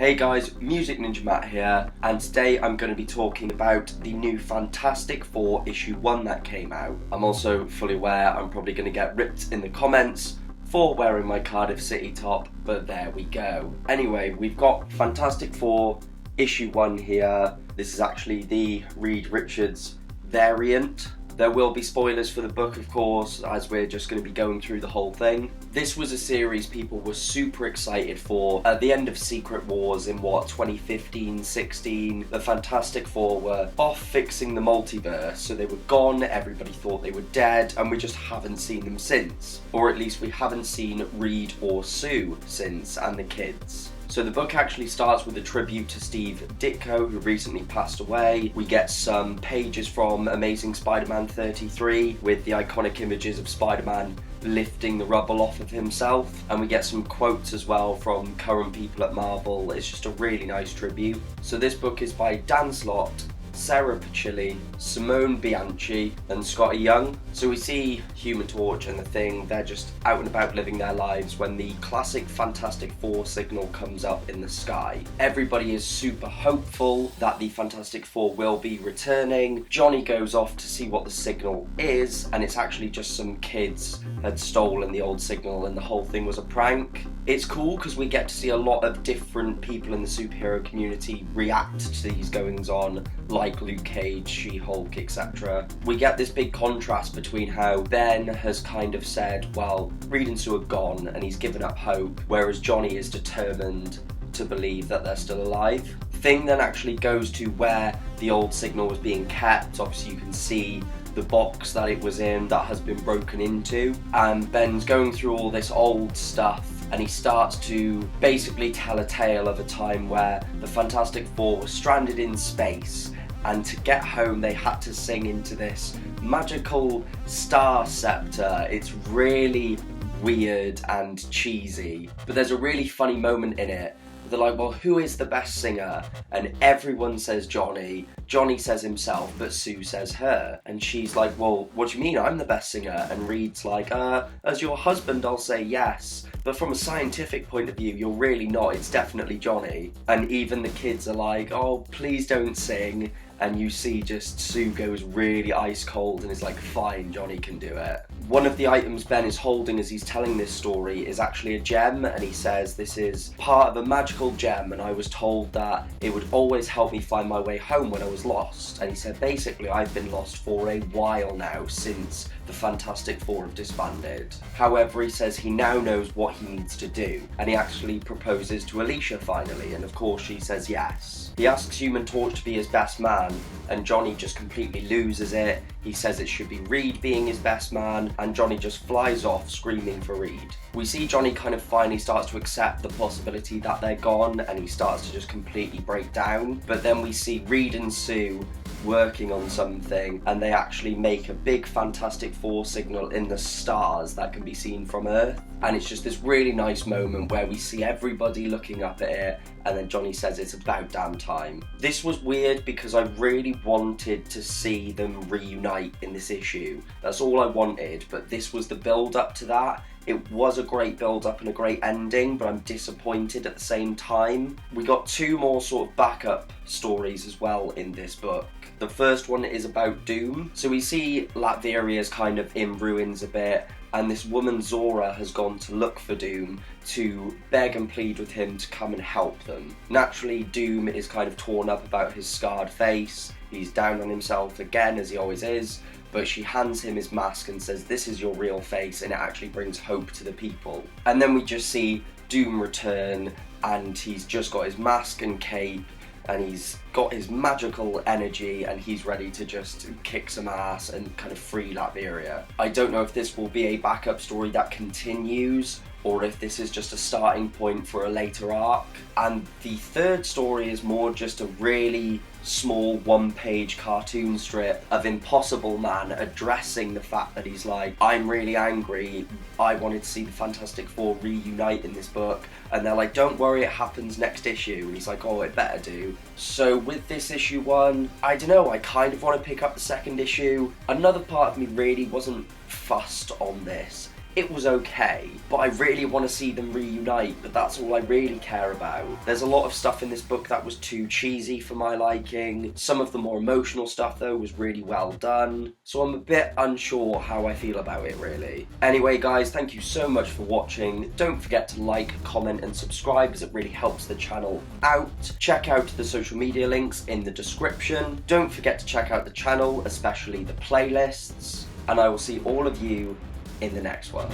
Hey guys, Music Ninja Matt here, and today I'm going to be talking about the new Fantastic Four issue 1 that came out. I'm also fully aware I'm probably going to get ripped in the comments for wearing my Cardiff City top, but there we go. Anyway, we've got Fantastic Four issue 1 here. This is actually the Reed Richards variant. There will be spoilers for the book, of course, as we're just going to be going through the whole thing. This was a series people were super excited for. At the end of Secret Wars in 2015-16, the Fantastic Four were off fixing the multiverse, so they were gone, everybody thought they were dead, and we just haven't seen them since. Or at least we haven't seen Reed or Sue since, and the kids. So the book actually starts with a tribute to Steve Ditko, who recently passed away. We get some pages from Amazing Spider-Man 33 with the iconic images of Spider-Man lifting the rubble off of himself, and we get some quotes as well from current people at Marvel. It's just a really nice tribute. So this book is by Dan Slott, Sarah Pachilli, Simone Bianchi and Scotty Young. So we see Human Torch and the Thing, they're just out and about living their lives when the classic Fantastic Four signal comes up in the sky. Everybody is super hopeful that the Fantastic Four will be returning. Johnny goes off to see what the signal is, and it's actually just some kids had stolen the old signal and the whole thing was a prank. It's cool because we get to see a lot of different people in the superhero community react to these goings on, like Luke Cage, She-Hulk, etc. We get this big contrast between how Ben has kind of said, well, Reed and Sue are gone, and he's given up hope, whereas Johnny is determined to believe that they're still alive. Thing then actually goes to where the old signal was being kept. Obviously you can see the box that it was in that has been broken into, and Ben's going through all this old stuff, and he starts to basically tell a tale of a time where the Fantastic Four were stranded in space, and to get home they had to sing into this magical star scepter. It's really weird and cheesy, but there's a really funny moment in it. They're like, well, who is the best singer? And everyone says Johnny. Johnny says himself, but Sue says her. And she's like, well, what do you mean? I'm the best singer. And Reed's like, as your husband, I'll say yes. But from a scientific point of view, you're really not. It's definitely Johnny. And even the kids are like, oh, please don't sing. And you see just Sue goes really ice cold and is like, fine, Johnny can do it. One of the items Ben is holding as he's telling this story is actually a gem, and he says this is part of a magical gem, and I was told that it would always help me find my way home when I was lost. And he said basically I've been lost for a while now since the Fantastic Four have disbanded. However, he says he now knows what he needs to do, and he actually proposes to Alicia finally, and of course she says yes. He asks Human Torch to be his best man, and Johnny just completely loses it. He says it should be Reed being his best man, and Johnny just flies off screaming for Reed. We see Johnny kind of finally starts to accept the possibility that they're gone, and he starts to just completely break down. But then we see Reed and Sue working on something, and they actually make a big Fantastic Four signal in the stars that can be seen from Earth. And it's just this really nice moment where we see everybody looking up at it, and then Johnny says it's about damn time. This was weird because I really wanted to see them reunite in this issue. That's all I wanted, but this was the build up to that. It was a great build up and a great ending, but I'm disappointed at the same time. We got two more sort of backup stories as well in this book. The first one is about Doom. So we see Latveria's kind of in ruins a bit, and this woman Zora has gone to look for Doom to beg and plead with him to come and help them. Naturally, Doom is kind of torn up about his scarred face. He's down on himself again, as he always is, but she hands him his mask and says, this is your real face, and it actually brings hope to the people. And then we just see Doom return, and he's just got his mask and cape, and he's got his magical energy, and he's ready to just kick some ass and kind of free Latveria. I don't know if this will be a backup story that continues, or if this is just a starting point for a later arc. And the third story is more just a really small one-page cartoon strip of Impossible Man addressing the fact that he's like, I'm really angry, I wanted to see the Fantastic Four reunite in this book, and they're like, don't worry, it happens next issue, and he's like, oh, it better do. So with this issue 1, I don't know, I kind of want to pick up the second issue. Another part of me really wasn't fussed on this. it was okay, but I really want to see them reunite, but that's all I really care about. There's a lot of stuff in this book that was too cheesy for my liking. Some of the more emotional stuff though was really well done, so I'm a bit unsure how I feel about it really. Anyway guys, thank you so much for watching. Don't forget to like, comment and subscribe as it really helps the channel out. Check out the social media links in the description. Don't forget to check out the channel, especially the playlists, and I will see all of you in the next one.